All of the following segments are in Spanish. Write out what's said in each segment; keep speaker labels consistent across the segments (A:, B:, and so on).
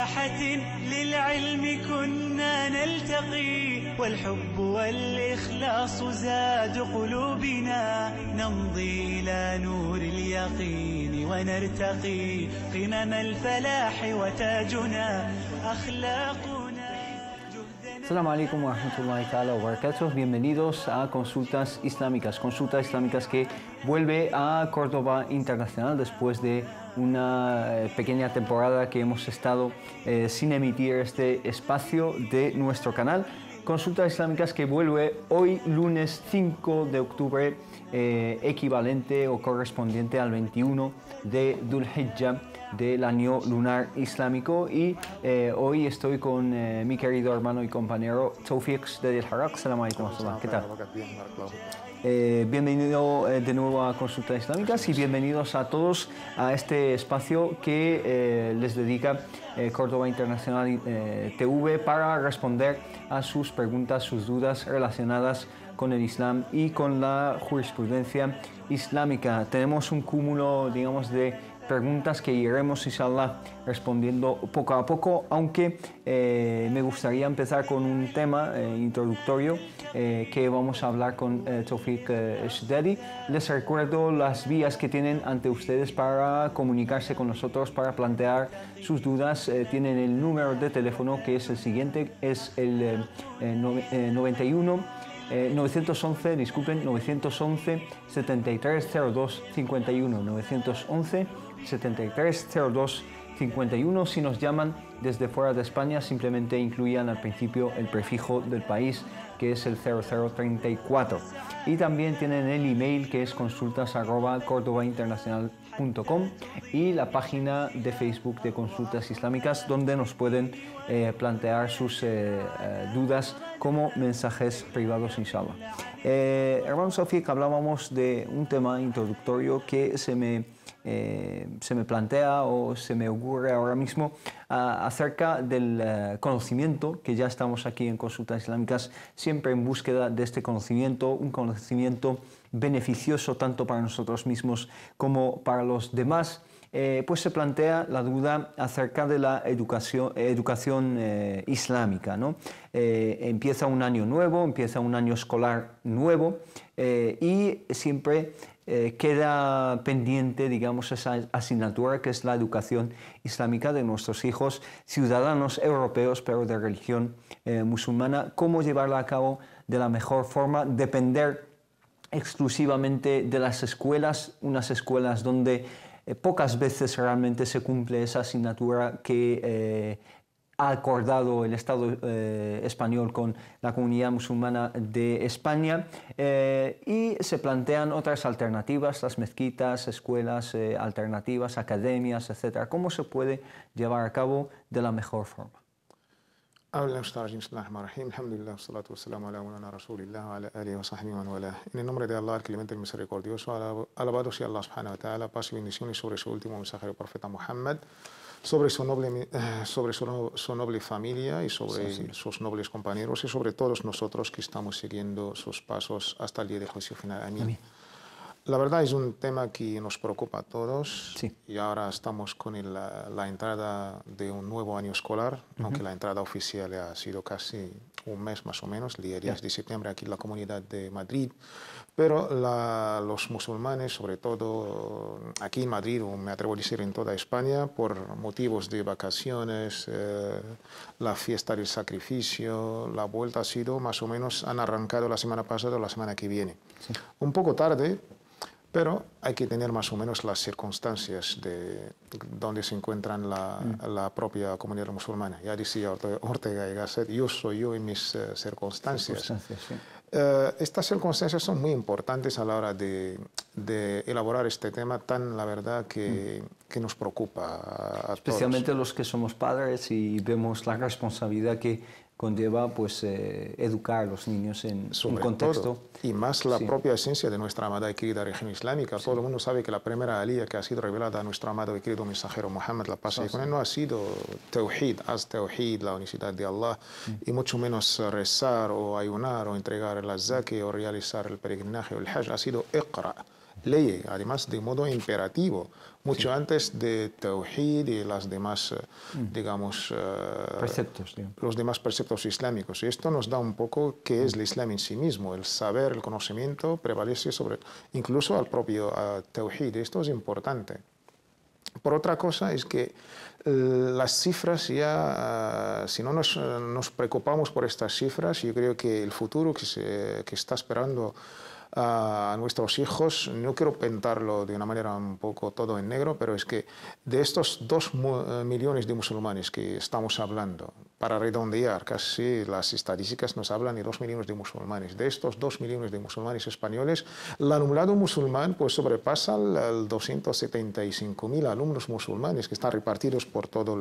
A: للعلم كنا نلتقي والحب والإخلاص زاد قلوبنا نمضي إلى نور اليقين ونرتقي قمم الفلاح وتاجنا أخلاقنا.
B: Assalamu alaikum wa rahmatullahi ta'ala wa barakatuh. Bienvenidos a Consultas Islámicas. Consultas Islámicas que vuelve a Córdoba Internacional después de una pequeña temporada que hemos estado sin emitir este espacio de nuestro canal. Consultas Islámicas que vuelve hoy lunes 5 de octubre, equivalente o correspondiente al 21 de Dhul Hijjah del año lunar islámico, y hoy estoy con mi querido hermano y compañero Tawfiq de El Harak. Assalamu alaikum. ¿Qué tal? Bienvenido de nuevo a Consultas Islámicas y bienvenidos a todos a este espacio que les dedica Córdoba Internacional TV para responder a sus preguntas, sus dudas relacionadas con el Islam y con la jurisprudencia islámica. Tenemos un cúmulo, digamos, de preguntas que iremos, inshallah, respondiendo poco a poco, aunque me gustaría empezar con un tema introductorio que vamos a hablar con Tawfiq Shdadi. Les recuerdo las vías que tienen ante ustedes para comunicarse con nosotros, para plantear sus dudas. Tienen el número de teléfono, que es el siguiente, es el 911 7302 51, 911 7302 51. Si nos llaman desde fuera de España, simplemente incluyan al principio el prefijo del país, que es el 0034. Y también tienen el email, que es consultas@cordobainternacional.com, y la página de Facebook de Consultas Islámicas, donde nos pueden plantear sus dudas como mensajes privados, inshallah. Hermano Tawfiq, hablábamos de un tema introductorio que se me plantea o se me ocurre ahora mismo acerca del conocimiento, que ya estamos aquí en Consultas Islámicas siempre en búsqueda de este conocimiento, un conocimiento beneficioso tanto para nosotros mismos como para los demás. Pues se plantea la duda acerca de la educación islámica, ¿no? Empieza un año nuevo, empieza un año escolar nuevo, y siempre queda pendiente, digamos, esa asignatura que es la educación islámica de nuestros hijos, ciudadanos europeos pero de religión musulmana. ¿Cómo llevarla a cabo de la mejor forma? Depender exclusivamente de las escuelas, unas escuelas donde pocas veces realmente se cumple esa asignatura que ha acordado el Estado español con la comunidad musulmana de España, y se plantean otras alternativas, las mezquitas, escuelas alternativas, academias, etc. ¿Cómo se puede llevar a cabo de la mejor forma?
C: En el nombre de Allah, el clemente, el misericordioso, alabado sea Allah subhanahu wa ta'ala, paz y bendiciones sobre su último mensajero profeta Muhammad, sobre su noble familia y sobre sus nobles compañeros y sobre todos nosotros que estamos siguiendo sus pasos hasta el día del juicio final. Amén. La verdad es un tema que nos preocupa a todos, sí. Y ahora estamos con la entrada de un nuevo año escolar, aunque la entrada oficial ha sido casi un mes más o menos, el día 10 de septiembre aquí en la Comunidad de Madrid. Pero los musulmanes, sobre todo aquí en Madrid, o me atrevo a decir en toda España, por motivos de vacaciones, la fiesta del sacrificio, la vuelta ha sido más o menos, han arrancado la semana pasada o la semana que viene. Sí. Un poco tarde, pero hay que tener más o menos las circunstancias de donde se encuentran la propia comunidad musulmana. Ya decía Ortega y Gasset, yo soy yo en mis circunstancias. Sí. Estas circunstancias son muy importantes a la hora de elaborar este tema tan, la verdad, que nos preocupa a
B: especialmente
C: todos.
B: Los que somos padres y vemos la responsabilidad que conlleva, pues, educar a los niños en un contexto.
C: Todo, y más la propia esencia de nuestra amada y querida religión islámica. Todo el mundo sabe que la primera aliyah que ha sido revelada a nuestro amado y querido mensajero Muhammad, la paz y con él, no ha sido tawhid, la unicidad de Allah, y mucho menos rezar o ayunar o entregar la zaki o realizar el peregrinaje o el hajj. Ha sido iqra. ley, además de modo imperativo, mucho antes de Tawhid y las demás, digamos,
B: Preceptos, digamos.
C: los demás preceptos islámicos. Y esto nos da un poco qué es el Islam en sí mismo. El saber, el conocimiento prevalece sobre incluso al propio Tawhid. Esto es importante. Por otra cosa es que las cifras ya, si no nos preocupamos por estas cifras, yo creo que el futuro que está esperando a nuestros hijos, no quiero pintarlo de una manera un poco todo en negro, pero es que de estos 2 millones de musulmanes que estamos hablando, para redondear, casi las estadísticas nos hablan de 2 millones de musulmanes. De estos 2 millones de musulmanes españoles, el alumnado musulmán pues sobrepasa el 275.000 alumnos musulmanes que están repartidos por todo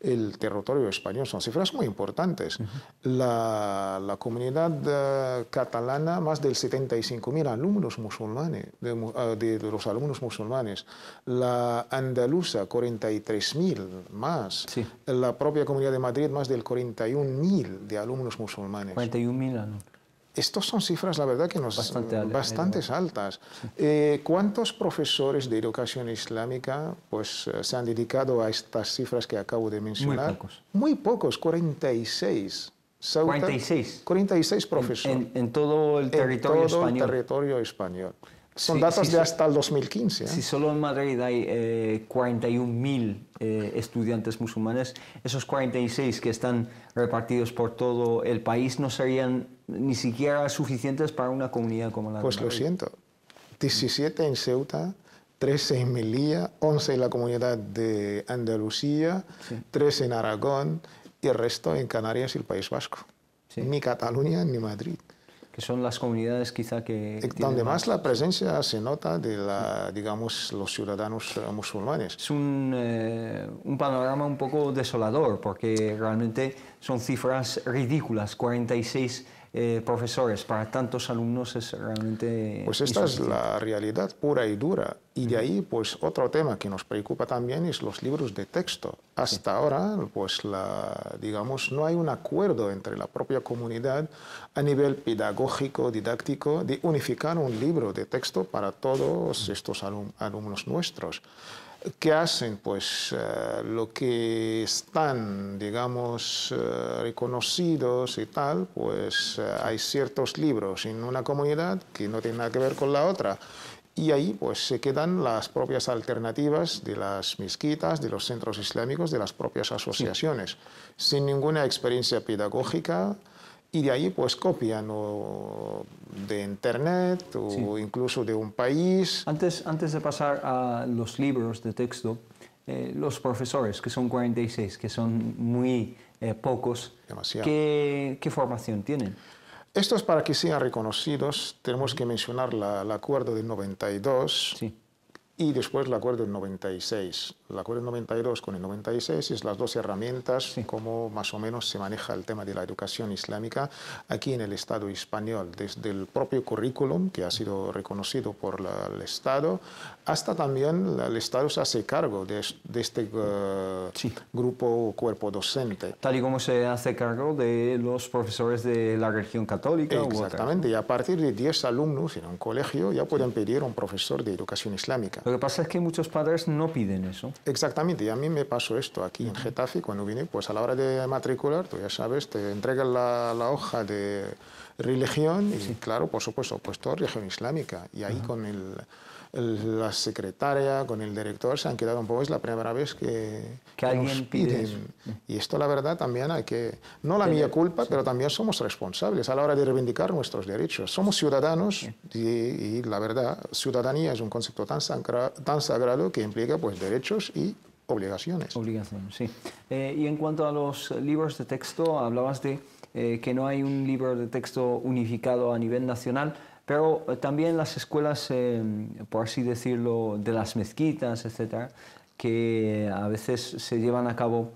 C: el territorio español. Son cifras muy importantes. La comunidad catalana, más del 75.000 alumnos musulmanes, de los alumnos musulmanes. La andaluza, 43.000 más.
B: Sí.
C: La propia Comunidad de Madrid, más del 41.000 de alumnos musulmanes.
B: 41.000 alumnos.
C: Estas son cifras, la verdad, que bastante altas. Sí. ¿Cuántos profesores de educación islámica pues, se han dedicado a estas cifras que acabo de mencionar?
B: Muy pocos.
C: Muy pocos, 46. Ceuta,
B: 46.
C: 46 profesores.
B: En todo el territorio español.
C: En todo el territorio español. Son datos de hasta el 2015.
B: Si solo en Madrid hay 41.000 estudiantes musulmanes, esos 46 que están repartidos por todo el país no serían ni siquiera suficientes para una comunidad como la de Madrid.
C: Pues lo siento. 17 en Ceuta, 13 en Melilla, 11 en la comunidad de Andalucía, 3 en Aragón y el resto en Canarias y el País Vasco. Sí. Ni Cataluña ni Madrid.
B: Que son las comunidades quizá que...
C: Donde más la presencia se nota de digamos, los ciudadanos musulmanes.
B: Es un panorama un poco desolador, porque realmente son cifras ridículas. 46 profesores para tantos alumnos es realmente...
C: Pues esta es la realidad pura y dura. Y de ahí, pues, otro tema que nos preocupa también es los libros de texto. Hasta ahora, pues, digamos, no hay un acuerdo entre la propia comunidad a nivel pedagógico, didáctico, de unificar un libro de texto para todos estos alumnos nuestros. ¿Qué hacen? Pues lo que están, digamos, reconocidos y tal, pues hay ciertos libros en una comunidad que no tienen nada que ver con la otra. Y ahí pues se quedan las propias alternativas de las mezquitas, de los centros islámicos, de las propias asociaciones, sin ninguna experiencia pedagógica. Y de ahí pues copian o de internet o incluso de un país.
B: Antes de pasar a los libros de texto, los profesores, que son 46, que son muy pocos, ¿qué formación tienen?
C: Esto es para que sean reconocidos. Tenemos que mencionar el acuerdo del 92 y después el acuerdo del 96. El acuerdo del 92 con el 96 es las dos herramientas, cómo más o menos se maneja el tema de la educación islámica aquí en el Estado español, desde el propio currículum, que ha sido reconocido por el Estado, hasta también el Estado se hace cargo de este grupo o cuerpo docente.
B: Tal y como se hace cargo de los profesores de la religión católica.
C: Exactamente, y a partir de 10 alumnos en un colegio ya pueden pedir un profesor de educación islámica.
B: Lo que pasa es que muchos padres no piden eso.
C: Exactamente, y a mí me pasó esto aquí en Getafe, cuando vine, pues a la hora de matricular, tú ya sabes, te entregan la hoja de religión y claro, por supuesto, pues toda religión islámica. Y ahí con la secretaria, con el director, se han quedado un poco, es la primera vez que
B: alguien
C: nos piden. Y esto la verdad también hay que, no la mía culpa, pero también somos responsables a la hora de reivindicar nuestros derechos. Somos ciudadanos y la verdad, ciudadanía es un concepto tan sagrado que implica pues derechos y obligaciones.
B: Obligaciones, sí. Y en cuanto a los libros de texto, hablabas de que no hay un libro de texto unificado a nivel nacional, pero también las escuelas, por así decirlo, de las mezquitas, etcétera, que a veces se llevan a cabo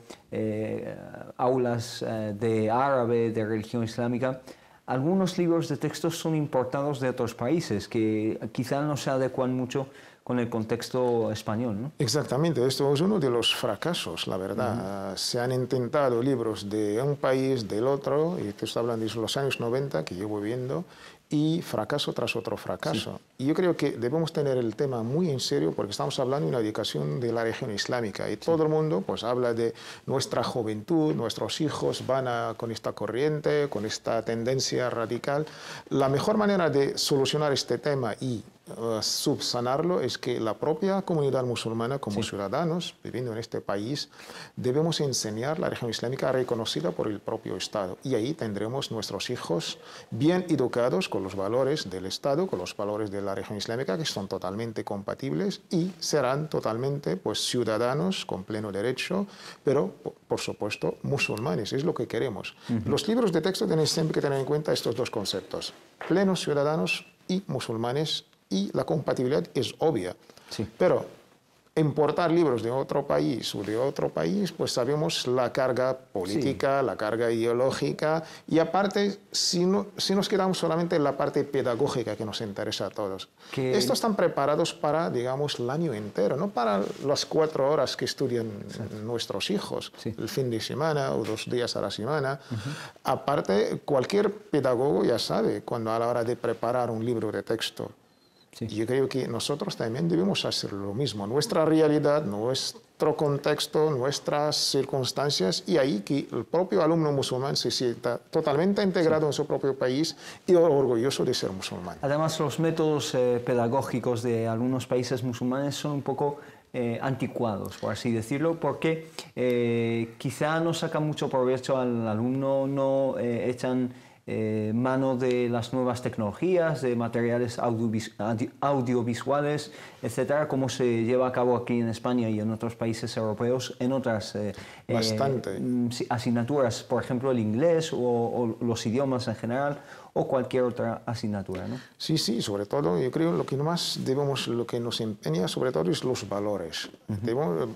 B: aulas de árabe, de religión islámica. Algunos libros de texto son importados de otros países que quizá no se adecuan mucho con el contexto español, ¿no?
C: Exactamente, esto es uno de los fracasos, la verdad. Se han intentado libros de un país, del otro, y te estoy hablando de los años 90 que llevo viendo, y fracaso tras otro fracaso. Y yo creo que debemos tener el tema muy en serio porque estamos hablando de una educación de la región islámica y todo el mundo pues habla de nuestra juventud, nuestros hijos van con esta corriente, con esta tendencia radical. La mejor manera de solucionar este tema y subsanarlo es que la propia comunidad musulmana, como ciudadanos viviendo en este país, debemos enseñar la religión islámica reconocida por el propio Estado. Y ahí tendremos nuestros hijos bien educados con los valores del Estado, con los valores de la religión islámica, que son totalmente compatibles y serán totalmente pues, ciudadanos con pleno derecho, pero por supuesto musulmanes, es lo que queremos. Los libros de texto tienen siempre que tener en cuenta estos dos conceptos, plenos ciudadanos y musulmanes, y la compatibilidad es obvia. Pero importar libros de otro país o de otro país, pues sabemos la carga política, la carga ideológica, y aparte, si nos quedamos solamente en la parte pedagógica que nos interesa a todos. Estos están preparados para, digamos, el año entero, no para las 4 horas que estudian nuestros hijos, el fin de semana o 2 días a la semana. Aparte, cualquier pedagogo ya sabe cuando a la hora de preparar un libro de texto. Yo creo que nosotros también debemos hacer lo mismo. Nuestra realidad, nuestro contexto, nuestras circunstancias, y ahí que el propio alumno musulmán se sienta totalmente integrado en su propio país y orgulloso de ser musulmán.
B: Además, los métodos pedagógicos de algunos países musulmanes son un poco anticuados, por así decirlo, porque quizá no sacan mucho provecho al alumno, no echan mano de las nuevas tecnologías, de materiales audiovisuales, etcétera, como se lleva a cabo aquí en España y en otros países europeos, en otras asignaturas, por ejemplo el inglés o los idiomas en general, o cualquier otra asignatura, ¿no?
C: Sí, sobre todo yo creo lo que nos empeña sobre todo es los valores.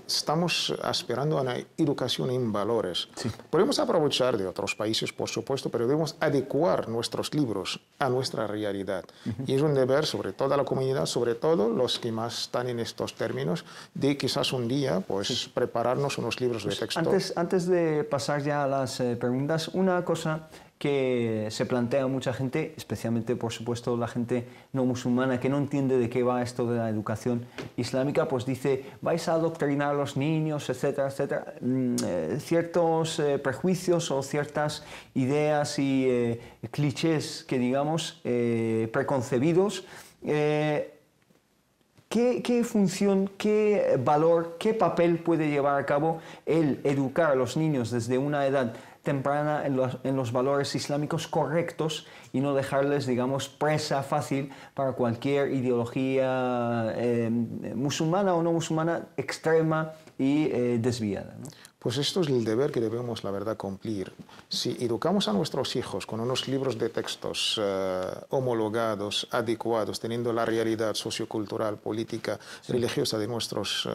C: Estamos aspirando a una educación en valores. Podemos aprovechar de otros países, por supuesto, pero debemos adecuar nuestros libros a nuestra realidad. Y es un deber sobre toda la comunidad, sobre todo los que más están en estos términos, de quizás un día pues, prepararnos unos libros de texto.
B: Antes de pasar ya a las preguntas, una cosa que se plantea mucha gente, especialmente por supuesto la gente no musulmana que no entiende de qué va esto de la educación islámica, pues dice, vais a adoctrinar a los niños, etcétera, etcétera. Ciertos prejuicios o ciertas ideas y clichés que digamos preconcebidos. ¿Qué función, qué valor, qué papel puede llevar a cabo el educar a los niños desde una edad temprana en los valores islámicos correctos y no dejarles, digamos, presa fácil para cualquier ideología musulmana o no musulmana extrema y desviada, ¿no?
C: Pues esto es el deber que debemos, la verdad, cumplir. Si educamos a nuestros hijos con unos libros de textos homologados, adecuados, teniendo la realidad sociocultural, política, religiosa de nuestros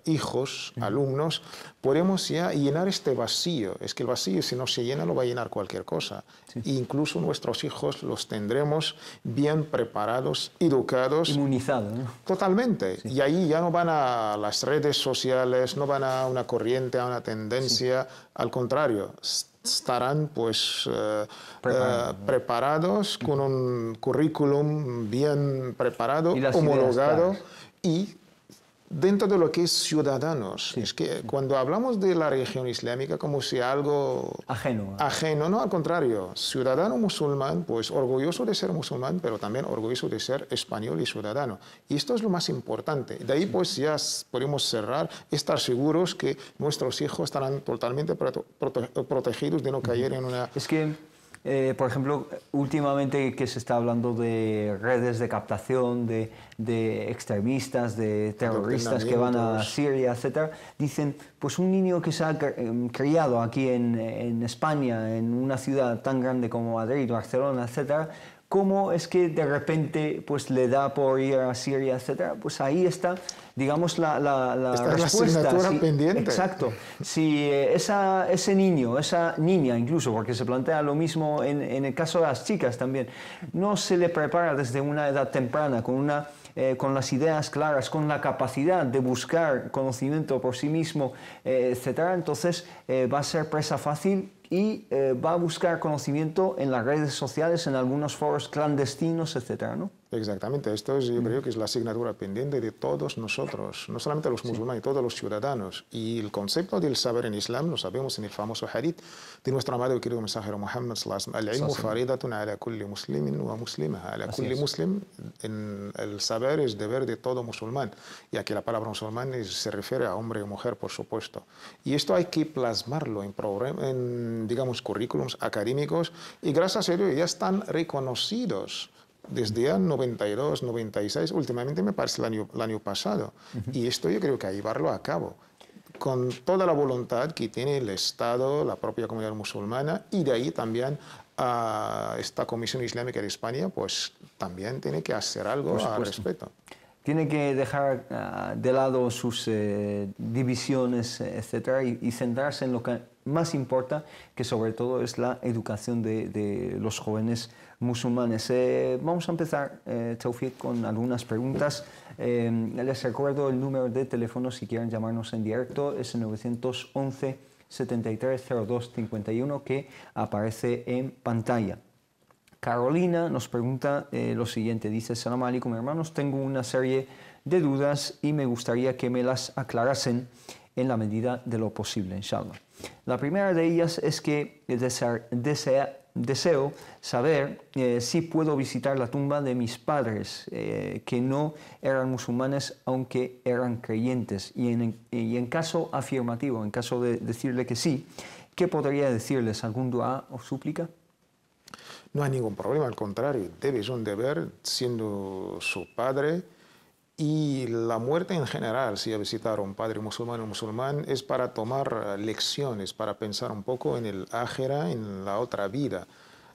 C: hijos, alumnos, podemos ya llenar este vacío. Es que el vacío, si no se llena, lo va a llenar cualquier cosa. Incluso nuestros hijos los tendremos bien preparados, educados.
B: Inmunizados, ¿no?
C: Totalmente. Y ahí ya no van a las redes sociales, no van a una corriente, a una tendencia, al contrario, estarán pues preparados con un currículum bien preparado, homologado y dentro de lo que es ciudadanos. Es que cuando hablamos de la religión islámica como si algo ajeno, no, al contrario, ciudadano musulmán, pues orgulloso de ser musulmán, pero también orgulloso de ser español y ciudadano. Y esto es lo más importante. De ahí pues ya podemos cerrar, estar seguros que nuestros hijos estarán totalmente protegidos de no caer en una...
B: Es que por ejemplo, últimamente que se está hablando de redes de captación, de extremistas, de terroristas que van a Siria, etc., dicen, pues un niño que se ha criado aquí en España, en una ciudad tan grande como Madrid, Barcelona, etc., ¿cómo es que de repente pues, le da por ir a Siria, etcétera? Pues ahí está, digamos, la respuesta.
C: La asignatura pendiente.
B: Exacto. Si ese niño, esa niña incluso, porque se plantea lo mismo en el caso de las chicas también, no se le prepara desde una edad temprana con una con las ideas claras, con la capacidad de buscar conocimiento por sí mismo, etc., entonces va a ser presa fácil y va a buscar conocimiento en las redes sociales, en algunos foros clandestinos, etc., ¿no?
C: Exactamente, esto es, yo creo que es la asignatura pendiente de todos nosotros, no solamente los musulmanes, todos los ciudadanos. Y el concepto del saber en Islam lo sabemos en el famoso hadith de nuestro amado y querido mensajero Muhammad sallallahu alaihi wasallam: al-ilmu faridatun ala kulli muslimin wa muslima, ala kulli muslim. El saber es deber de todo musulmán, y aquí la palabra musulmán se refiere a hombre y mujer, por supuesto. Y esto hay que plasmarlo en digamos, currículums académicos, y gracias a ello ya están reconocidos desde el 92, 96, últimamente me parece el año pasado. Y esto yo creo que hay que llevarlo a cabo con toda la voluntad que tiene el Estado, la propia comunidad musulmana, y de ahí también a esta Comisión Islámica de España, pues también tiene que hacer algo al respecto.
B: Tiene que dejar de lado sus divisiones, etcétera, y centrarse en lo que más importa, que sobre todo es la educación de los jóvenes musulmanes. Vamos a empezar, Tawfiq, con algunas preguntas. Les recuerdo el número de teléfono si quieren llamarnos en directo, es el 911 73 02 51, que aparece en pantalla. Carolina nos pregunta lo siguiente, dice: Salam alaikum, hermanos, tengo una serie de dudas y me gustaría que me las aclarasen en la medida de lo posible, inshallah. La primera de ellas es que deseo saber si puedo visitar la tumba de mis padres, que no eran musulmanes, aunque eran creyentes, y en caso afirmativo, en caso de decirle que sí, ¿qué podría decirles? ¿Algún dua o súplica?
C: No hay ningún problema, al contrario, debes un deber siendo su padre, y la muerte en general, si a visitar a un padre musulmán o musulmán, es para tomar lecciones, para pensar un poco en el ájera, en la otra vida.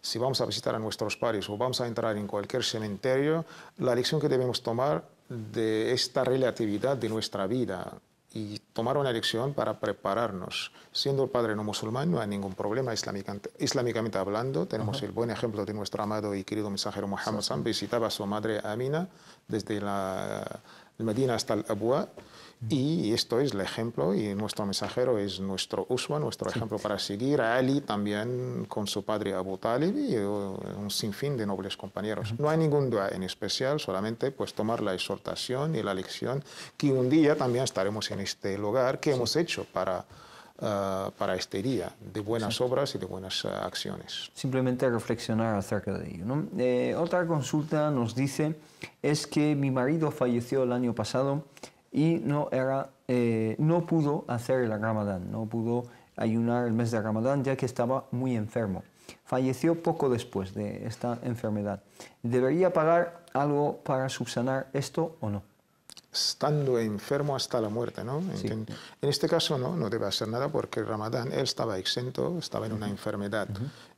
C: Si vamos a visitar a nuestros padres o vamos a entrar en cualquier cementerio, la lección que debemos tomar de esta relatividad de nuestra vida, y tomar una elección para prepararnos. Siendo el padre no musulmán, no hay ningún problema islámicamente hablando. Tenemos el buen ejemplo de nuestro amado y querido mensajero Muhammad sallallahu alaihi wasallam. Visitaba a su madre Amina desde el Medina hasta el Abwa, y esto es el ejemplo, y nuestro mensajero es nuestro uswa, nuestro ejemplo para seguir. A Ali también con su padre Abu Talib, y un sinfín de nobles compañeros. No hay ningún dua en especial, solamente pues tomar la exhortación y la lección, que un día también estaremos en este lugar que hemos hecho para este día, de buenas obras y de buenas acciones.
B: Simplemente reflexionar acerca de ello, ¿no? Otra consulta nos dice, es que mi marido falleció el año pasado y no pudo hacer el Ramadán, no pudo ayunar el mes de Ramadán, ya que estaba muy enfermo. Falleció poco después de esta enfermedad. ¿Debería pagar algo para subsanar esto o no?
C: Estando enfermo hasta la muerte, ¿no?
B: Sí.
C: En este caso no debe hacer nada, porque el Ramadán él estaba exento, estaba en una enfermedad.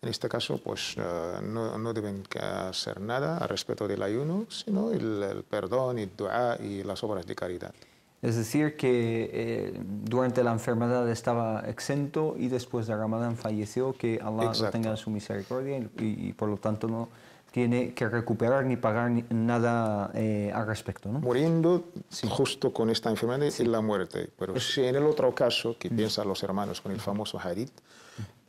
C: En este caso pues no deben hacer nada al respecto del ayuno, sino el perdón, el dua y las obras de caridad.
B: Es decir, que durante la enfermedad estaba exento y después de Ramadán falleció, que Allah lo tenga en su misericordia, y por lo tanto no tiene que recuperar ni pagar nada al respecto, ¿no?
C: Muriendo justo con esta enfermedad es la muerte. Pero si en el otro caso, que piensan los hermanos con el famoso hadith,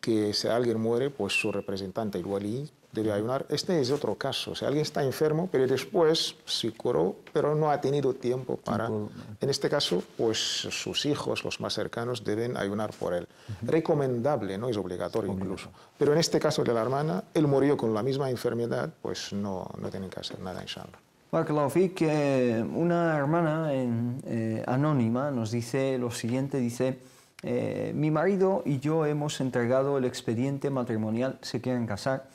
C: que si alguien muere, pues su representante, el wali, debe ayunar. Este es otro caso. Si alguien está enfermo, pero después se curó, pero no ha tenido tiempo para... En este caso, pues sus hijos, los más cercanos, deben ayunar por él. Recomendable, no es obligatorio incluso. Pero en este caso de la hermana, él murió con la misma enfermedad, pues no tienen que hacer nada, inshallah.
B: Barakallahu fik, una hermana anónima nos dice lo siguiente, dice: mi marido y yo hemos entregado el expediente matrimonial, se quieren casar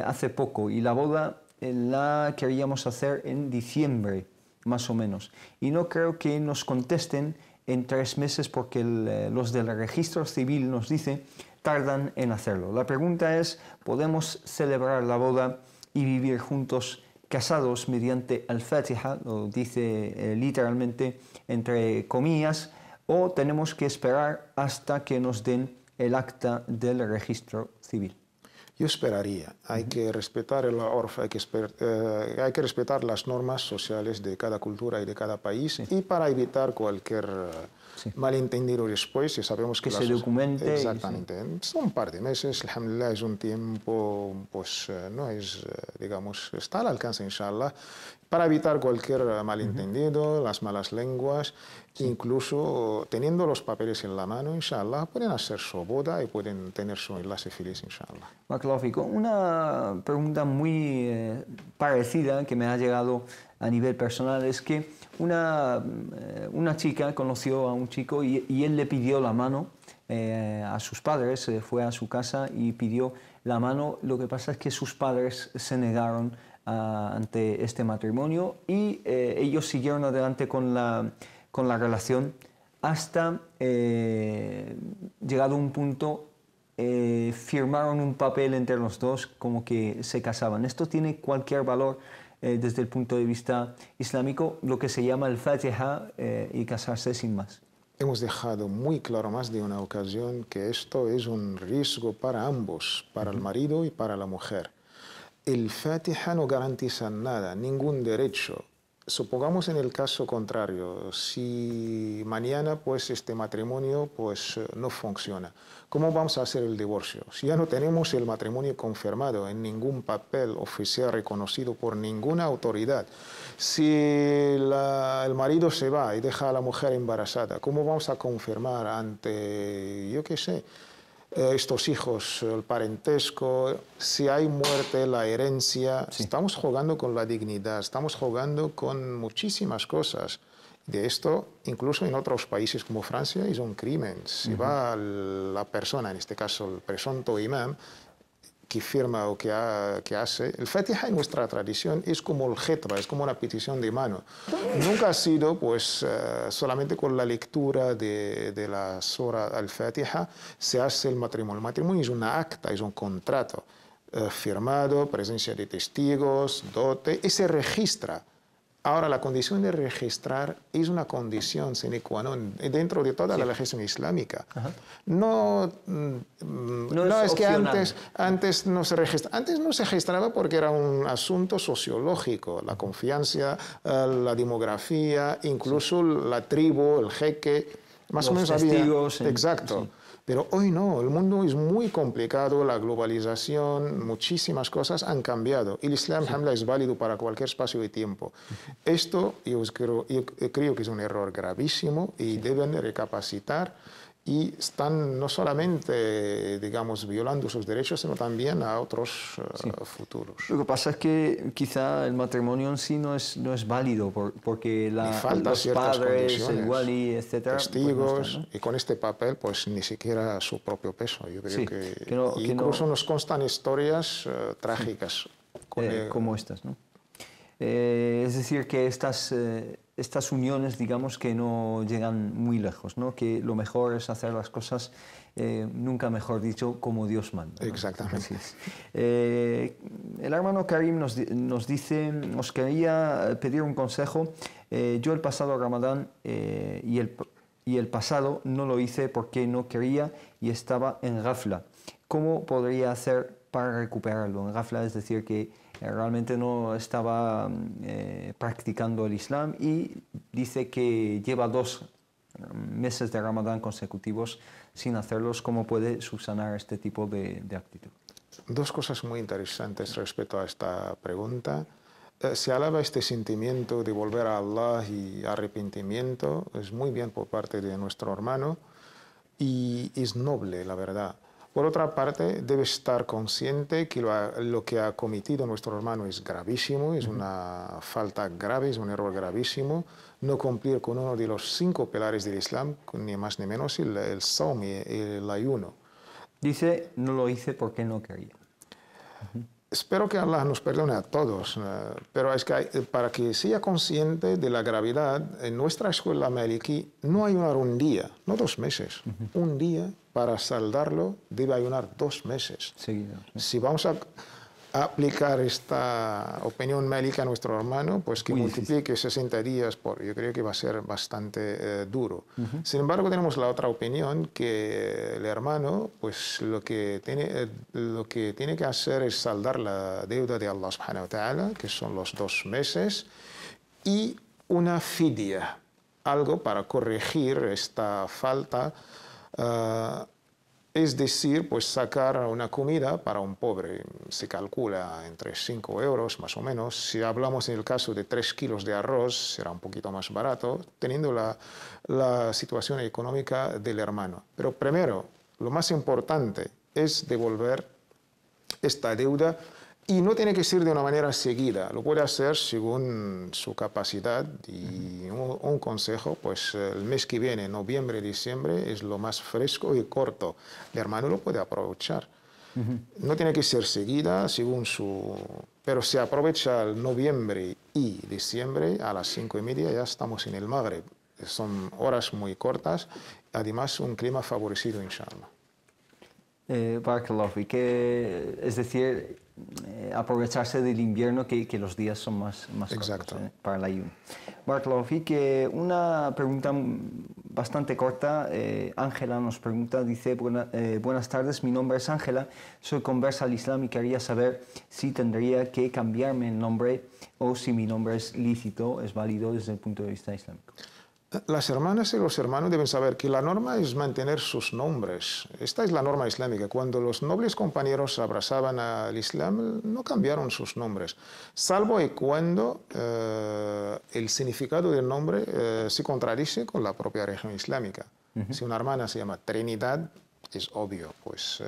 B: hace poco, y la boda la queríamos hacer en diciembre, más o menos. Y no creo que nos contesten en 3 meses, porque los del registro civil, nos dice, tardan en hacerlo. La pregunta es, ¿podemos celebrar la boda y vivir juntos, casados mediante al-Fatiha, lo dice literalmente entre comillas, o tenemos que esperar hasta que nos den el acta del registro civil?
C: Yo esperaría, hay que respetar el ORF, hay que respetar las normas sociales de cada cultura y de cada país, y para evitar cualquier malentendido después, y sabemos que
B: se documente.
C: Exactamente. Son un par de meses, alhamdulillah, es un tiempo, pues no es, digamos, está al alcance, inshallah, para evitar cualquier malentendido, las malas lenguas, incluso teniendo los papeles en la mano, inshallah, pueden hacer su boda y pueden tener su enlace feliz, inshallah.
B: Magnífico. Una pregunta muy parecida que me ha llegado a nivel personal es que una chica conoció a un chico y él le pidió la mano a sus padres, fue a su casa y pidió la mano. Lo que pasa es que sus padres se negaron ante este matrimonio y ellos siguieron adelante con la relación hasta llegado un punto firmaron un papel entre los dos como que se casaban. Esto tiene cualquier valor desde el punto de vista islámico, lo que se llama el Fatiha y casarse sin más.
C: Hemos dejado muy claro más de una ocasión que esto es un riesgo para ambos, para el marido y para la mujer. El Fatiha no garantiza nada, ningún derecho. Supongamos en el caso contrario, si mañana pues este matrimonio pues no funciona, ¿cómo vamos a hacer el divorcio? Si ya no tenemos el matrimonio confirmado en ningún papel oficial reconocido por ninguna autoridad, si el marido se va y deja a la mujer embarazada, ¿cómo vamos a confirmar ante, yo qué sé, estos hijos, el parentesco, si hay muerte, la herencia? Estamos jugando con la dignidad, estamos jugando con muchísimas cosas. De esto, incluso en otros países como Francia, es un crimen. Si va la persona, en este caso el presunto imam, que firma o que hace, el Fatiha en nuestra tradición es como el jetba, es como una petición de mano. Nunca ha sido pues solamente con la lectura de la Sura al-Fatiha se hace el matrimonio. El matrimonio es una acta, es un contrato firmado, presencia de testigos, dote, y se registra. Ahora, la condición de registrar es una condición sine qua non dentro de toda la legislación islámica. No es que antes no se registraba. Antes no se registraba porque era un asunto sociológico, la confianza, la demografía, incluso la tribu, el jeque, más o menos
B: testigos,
C: había. Exacto. Sí. Pero hoy no, el mundo es muy complicado, la globalización, muchísimas cosas han cambiado. El Islam, alhamdulillah, es válido para cualquier espacio de tiempo. Esto yo creo que es un error gravísimo y deben recapacitar y están no solamente, digamos, violando sus derechos, sino también a otros futuros.
B: Lo que pasa es que quizá el matrimonio en sí no es válido porque los padres, el wali, etcétera,
C: testigos,
B: pues no están, ¿no?
C: Y con este papel pues ni siquiera su propio peso. Yo creo que incluso nos constan historias trágicas.
B: Como estas, ¿no? Es decir, que estas uniones, digamos, que no llegan muy lejos, ¿no? Que lo mejor es hacer las cosas, nunca mejor dicho, como Dios manda, ¿no?
C: Exactamente.
B: El hermano Karim nos dice, os quería pedir un consejo. Yo el pasado Ramadán y el pasado no lo hice porque no quería y estaba en ghafla. ¿Cómo podría hacer para recuperarlo? En ghafla es decir que realmente no estaba practicando el Islam y dice que lleva 2 meses de Ramadán consecutivos sin hacerlos. ¿Cómo puede subsanar este tipo de actitud?
C: 2 cosas muy interesantes respecto a esta pregunta. Se alaba este sentimiento de volver a Allah y arrepentimiento. Es muy bien por parte de nuestro hermano y es noble, la verdad. Por otra parte, debe estar consciente que lo que ha cometido nuestro hermano es gravísimo, es una falta grave, es un error gravísimo. No cumplir con uno de los 5 pilares del Islam, ni más ni menos, el saum, el ayuno.
B: Dice, no lo hice porque no quería.
C: Espero que Allah nos perdone a todos, pero es que para que sea consciente de la gravedad, en nuestra escuela maliki no ayunar un día, no 2 meses. Un día para saldarlo debe ayunar 2 meses.
B: Seguido.
C: Si vamos a aplicar esta opinión médica a nuestro hermano, pues que multiplique 60 días por, yo creo que va a ser bastante duro. Sin embargo, tenemos la otra opinión, que el hermano, pues lo que tiene que hacer es saldar la deuda de Allah subhanahu wa ta'ala, que son los 2 meses, y una fidya, algo para corregir esta falta, es decir, pues sacar una comida para un pobre. Se calcula entre 5 euros más o menos. Si hablamos en el caso de 3 kilos de arroz, será un poquito más barato, teniendo la situación económica del hermano. Pero primero, lo más importante es devolver esta deuda, y no tiene que ser de una manera seguida, lo puede hacer según su capacidad. Y un consejo, pues el mes que viene, noviembre, diciembre, es lo más fresco y corto. El hermano lo puede aprovechar. No tiene que ser seguida según su... Pero se aprovecha el noviembre y diciembre a las 5:30, ya estamos en el Magreb. Son horas muy cortas, además un clima favorecido, inshallah.
B: Barakallahu fik, es decir, aprovecharse del invierno, que los días son más cortos para el ayuno. Barakallahu fik, una pregunta bastante corta. Ángela nos pregunta, dice, buenas tardes, mi nombre es Ángela, soy conversa al Islam y quería saber si tendría que cambiarme el nombre o si mi nombre es lícito, es válido desde el punto de vista islámico.
C: Las hermanas y los hermanos deben saber que la norma es mantener sus nombres. Esta es la norma islámica. Cuando los nobles compañeros abrazaban al Islam, no cambiaron sus nombres, salvo y cuando el significado del nombre se contradice con la propia religión islámica. Si una hermana se llama Trinidad, es obvio, pues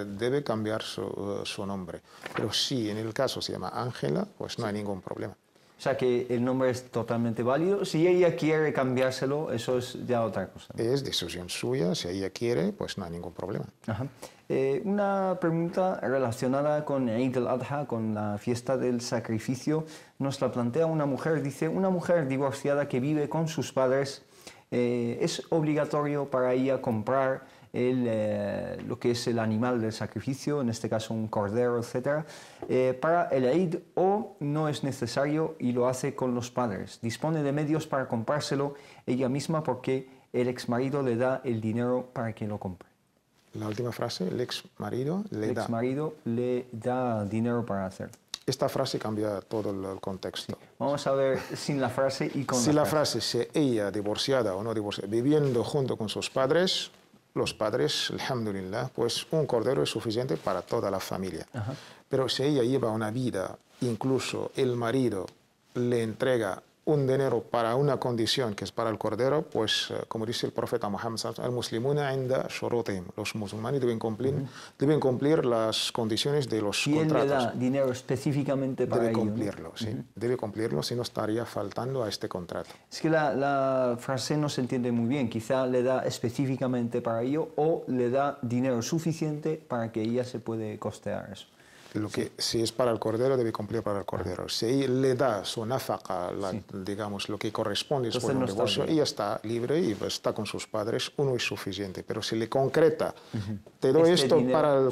C: debe cambiar su nombre. Pero si en el caso se llama Ángela, pues no hay ningún problema.
B: O sea que el nombre es totalmente válido. Si ella quiere cambiárselo, eso es ya otra cosa, ¿no?
C: Es decisión suya. Si ella quiere, pues no hay ningún problema.
B: Ajá. Una pregunta relacionada con Eid al-Adha, con la fiesta del sacrificio, nos la plantea una mujer. Dice, una mujer divorciada que vive con sus padres, ¿es obligatorio para ella comprar lo que es el animal del sacrificio, en este caso un cordero, etcétera, para el Eid, o no es necesario y lo hace con los padres? Dispone de medios para comprárselo ella misma porque el exmarido le da el dinero para que lo compre.
C: La última frase, el exmarido
B: le da dinero para hacerlo.
C: Esta frase cambia todo el contexto.
B: Sí. Vamos a ver sin la frase y con
C: la frase. Si ella, divorciada o no divorciada, viviendo junto con sus padres, los padres, alhamdulillah, pues un cordero es suficiente para toda la familia. Pero si ella lleva una vida, incluso el marido le entrega un dinero para una condición que es para el cordero, pues como dice el profeta Muhammad, los musulmanes deben cumplir las condiciones de los contratos.
B: ¿Quién le da dinero específicamente para ello?
C: Debe cumplirlo, sí. Debe cumplirlo, si no estaría faltando a este contrato.
B: Es que la frase no se entiende muy bien. Quizá le da específicamente para ello o le da dinero suficiente para que ella se puede costear eso.
C: Si es para el cordero, debe cumplir para el cordero. Si le da su nafaqa, digamos, lo que corresponde después de un divorcio, ella está libre y está con sus padres, uno es suficiente. Pero si le concreta, te doy esto dinero,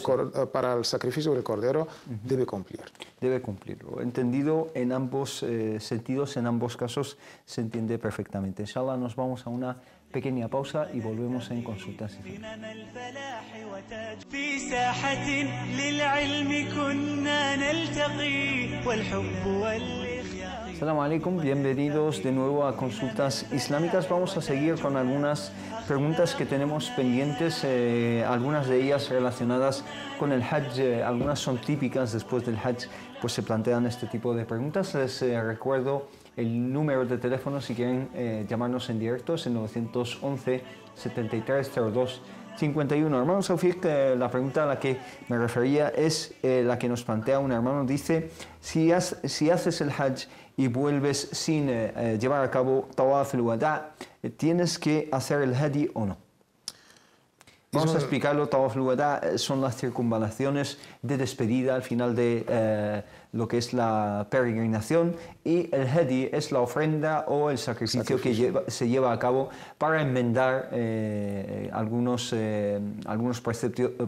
C: para el sacrificio del cordero, debe cumplir.
B: Debe cumplirlo. Entendido en ambos sentidos, en ambos casos, se entiende perfectamente. Inshallah, nos vamos a una pequeña pausa y volvemos en consultas. Assalamu alaikum, bienvenidos de nuevo a Consultas Islámicas. Vamos a seguir con algunas preguntas que tenemos pendientes, algunas de ellas relacionadas con el Hajj, algunas son típicas después del Hajj, pues se plantean este tipo de preguntas. Les recuerdo el número de teléfono si quieren llamarnos en directo, es el 911 7302 51. Hermano Sofik, la pregunta a la que me refería es la que nos plantea un hermano. Dice, si haces el Hajj y vuelves sin llevar a cabo Tawaf al-Wada', ¿tienes que hacer el Hadi o no? Vamos a explicarlo. Tawaf al-Wada son las circunvalaciones de despedida al final de lo que es la peregrinación, y el hadi es la ofrenda o el sacrificio que se lleva a cabo para enmendar algunos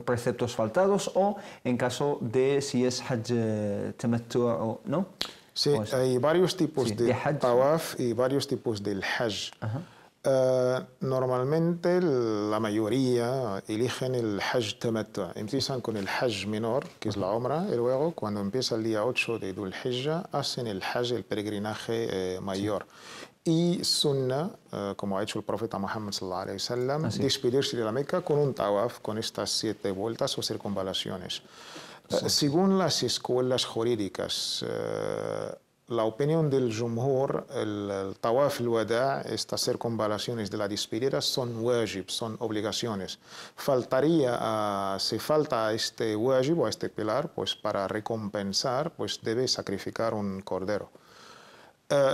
B: preceptos faltados, o en caso de si es hajj tamattu o no.
C: Sí, hay varios tipos de tawaf y varios tipos del hajj. Normalmente la mayoría eligen el hajj tamattu. Empiezan con el hajj menor, que es la umra, y luego cuando empieza el día 8 de Dhul Hijjah hacen el hajj, el peregrinaje mayor. Y sunna, como ha hecho el profeta Muhammad sallallahu alaihi wasallam, despedirse de la Meca con un tawaf, con estas 7 vueltas o circunvalaciones. Según las escuelas jurídicas, la opinión del Jumhur, el Tawaf al-Wada, estas circunvalaciones de la despedida son wajib, son obligaciones. Si falta este wajib o este pilar, pues para recompensar, pues debe sacrificar un cordero.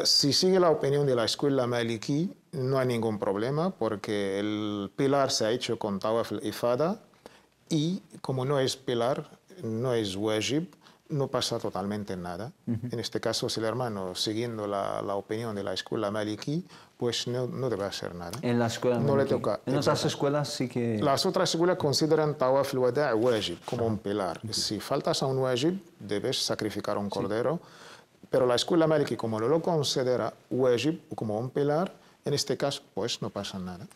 C: Si sigue la opinión de la escuela maliki, no hay ningún problema, porque el pilar se ha hecho con Tawaf al-Ifada, y como no es pilar, no es wajib, no pasa totalmente nada. En este caso, si el hermano, siguiendo la opinión de la escuela maliki, pues no debe hacer nada.
B: En la escuela
C: no
B: maliki.
C: Le toca.
B: En otras escuelas sí que...
C: Las otras escuelas consideran Tawaf al-Wada' wajib, como un pilar. Si faltas a un wajib, debes sacrificar un cordero. Pero la escuela maliki, como lo considera wajib, como un pilar, en este caso, pues no pasa nada.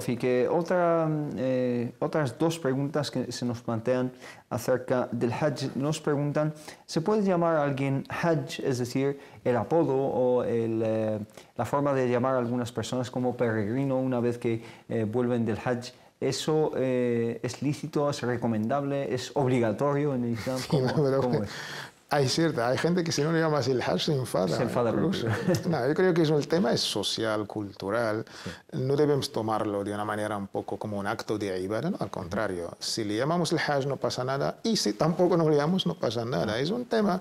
B: Y que otras 2 preguntas que se nos plantean acerca del hajj. Nos preguntan, ¿se puede llamar a alguien hajj, es decir, el apodo o la forma de llamar a algunas personas como peregrino una vez que vuelven del hajj? ¿Eso es lícito, es recomendable, es obligatorio en el Islam? ¿Cómo es?
C: Hay gente que si no le llamas el hajj se enfada.
B: Se enfada incluso.
C: No, yo creo que el tema es social, cultural. Sí. No debemos tomarlo de una manera un poco como un acto de ibadah, no, al contrario. Si le llamamos el hajj no pasa nada, y si tampoco nos le llamamos no pasa nada. Es un tema,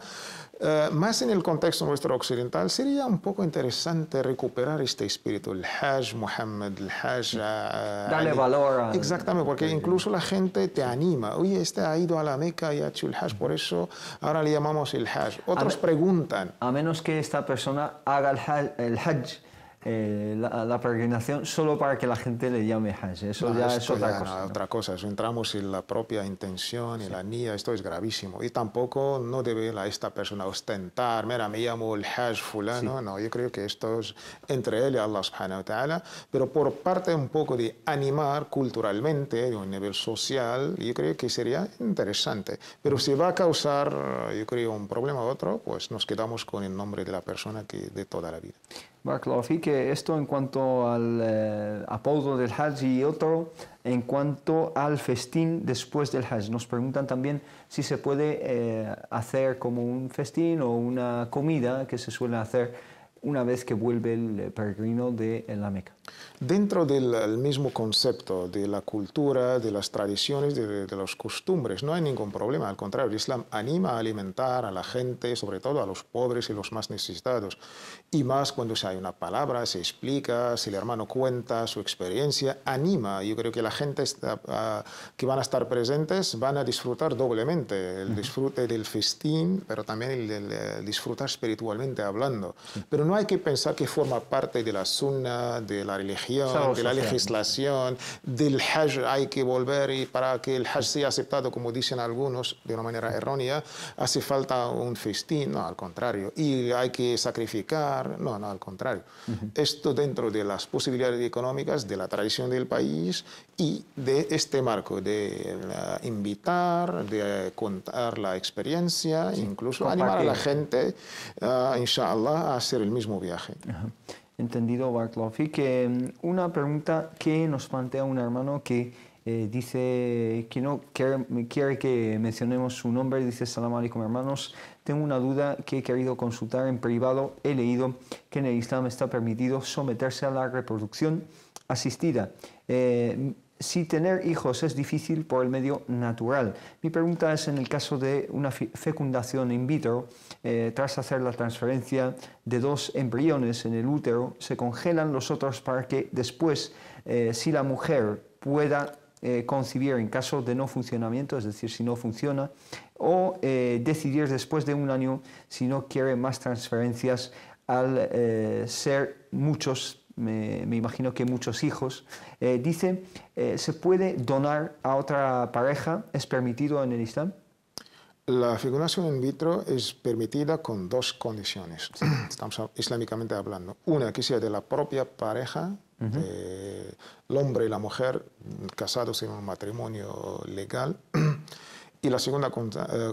C: más en el contexto nuestro occidental, sería un poco interesante recuperar este espíritu, el hajj Muhammad, el hajj...
B: Darle valor a...
C: Exactamente, porque incluso la gente te anima. Oye, este ha ido a la Meca y ha hecho el hajj, por eso ahora le llamamos el hajj. Otros preguntan.
B: A menos que esta persona haga el hajj, la peregrinación, solo para que la gente le llame hajj. Eso ya es otra cosa.
C: No, otra cosa. Eso entramos en la propia intención, en la niyya. Esto es gravísimo. Y tampoco no debe esta persona ostentar, mira, me llamo el hajj fulano. No, yo creo que esto es entre él y Allah subhanahu wa ta'ala. Pero por parte un poco de animar culturalmente, de un nivel social, yo creo que sería interesante. Pero si va a causar, yo creo, un problema u otro, pues nos quedamos con el nombre de la persona de toda la vida.
B: Barakallahu, que esto en cuanto al apodo del hajj, y otro en cuanto al festín después del hajj. Nos preguntan también si se puede hacer como un festín o una comida que se suele hacer una vez que vuelve el peregrino de la Meca.
C: Dentro del mismo concepto de la cultura, de las tradiciones, de las costumbres, no hay ningún problema. Al contrario, el Islam anima a alimentar a la gente, sobre todo a los pobres y los más necesitados. Y más cuando hay una palabra, se explica, si el hermano cuenta su experiencia, anima. Yo creo que la gente que van a estar presentes van a disfrutar doblemente. El disfrute del festín, pero también el disfrutar espiritualmente hablando. Pero no hay que pensar que forma parte de la sunna, de la religión, de la legislación, del hajj. Hay que volver, y para que el hajj sea aceptado, como dicen algunos de una manera errónea, hace falta un festín. No, al contrario. Y hay que sacrificar. No, al contrario. Esto dentro de las posibilidades económicas, de la tradición del país y de este marco de invitar, de contar la experiencia, incluso animar a la gente, inshallah, a hacer el mismo viaje.
B: Entendido, Barakallahu Fik. Que una pregunta que nos plantea un hermano que dice que no quiere que mencionemos su nombre. Dice: Salam alaikum, hermanos, tengo una duda que he querido consultar en privado. He leído que en el Islam está permitido someterse a la reproducción asistida. Si tener hijos es difícil por el medio natural. Mi pregunta es: en el caso de una fecundación in vitro, tras hacer la transferencia de 2 embriones en el útero, se congelan los otros para que después, si la mujer pueda concibir en caso de no funcionamiento, es decir, si no funciona, o decidir después de un año si no quiere más transferencias al ser muchos, me imagino que muchos hijos. Dice, ¿se puede donar a otra pareja? ¿Es permitido en el Islam?
C: La fecundación in vitro es permitida con dos condiciones, estamos islámicamente hablando. Una, que sea de la propia pareja, el hombre y la mujer casados en un matrimonio legal. Y la segunda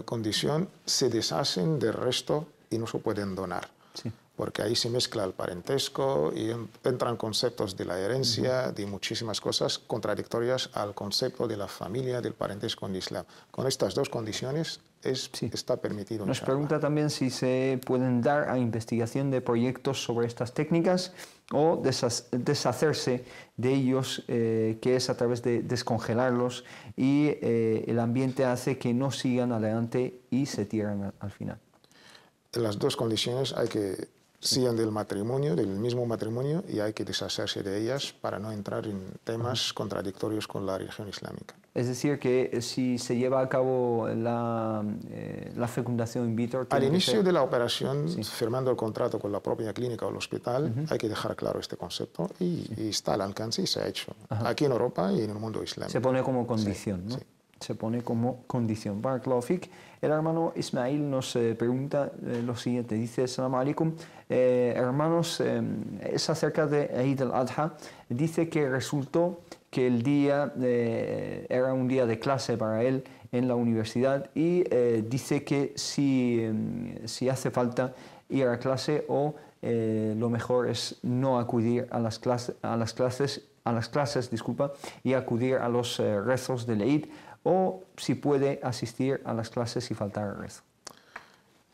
C: condición, se deshacen del resto y no se pueden donar.
B: Sí.
C: Porque ahí se mezcla el parentesco y entran conceptos de la herencia, de muchísimas cosas contradictorias al concepto de la familia, del parentesco en el Islam. Con estas dos condiciones está permitido.
B: Nos pregunta también si se pueden dar a investigación de proyectos sobre estas técnicas o deshacerse de ellos, que es a través de descongelarlos y el ambiente hace que no sigan adelante y se tiran al final.
C: Las dos condiciones hay que sigan del matrimonio, del mismo matrimonio, y hay que deshacerse de ellas para no entrar en temas contradictorios con la religión islámica.
B: Es decir, que si se lleva a cabo la fecundación in vitro...
C: Al inicio de la operación, firmando el contrato con la propia clínica o el hospital, hay que dejar claro este concepto y está al alcance y se ha hecho. Aquí en Europa y en el mundo islámico.
B: Se pone como condición, ¿no?
C: Sí.
B: Se pone como condición. Barakallahu fik. El hermano Ismail nos pregunta lo siguiente, dice, Assalamu alaikum, hermanos, es acerca de Eid al-Adha, dice que resultó que el día era un día de clase para él en la universidad y dice que si hace falta ir a clase o lo mejor es no acudir a las clases, y acudir a los rezos del Eid, o si puede asistir a las clases y faltar al rezo.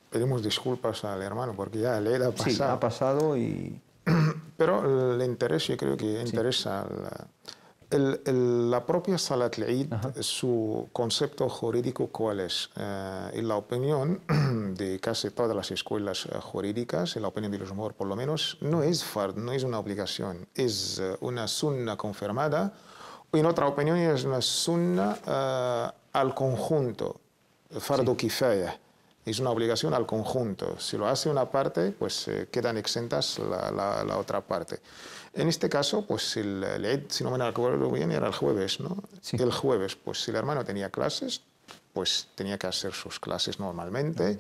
C: Pedimos disculpas al hermano porque ya le ha pasado.
B: Sí, ha pasado y...
C: Pero el interés, yo creo que interesa la propia Salat al-Eid, su concepto jurídico, ¿cuál es? En la opinión de casi todas las escuelas jurídicas, en la opinión de los jumhur por lo menos, no es fard, no es una obligación, es una sunna confirmada. En otra opinión es una sunna al conjunto, fardo kifaya, es una obligación al conjunto. Si lo hace una parte, pues quedan exentas la otra parte. En este caso, pues el Eid, si no me acuerdo bien, era el jueves, ¿no? Sí. El jueves, pues si el hermano tenía clases, pues tenía que hacer sus clases normalmente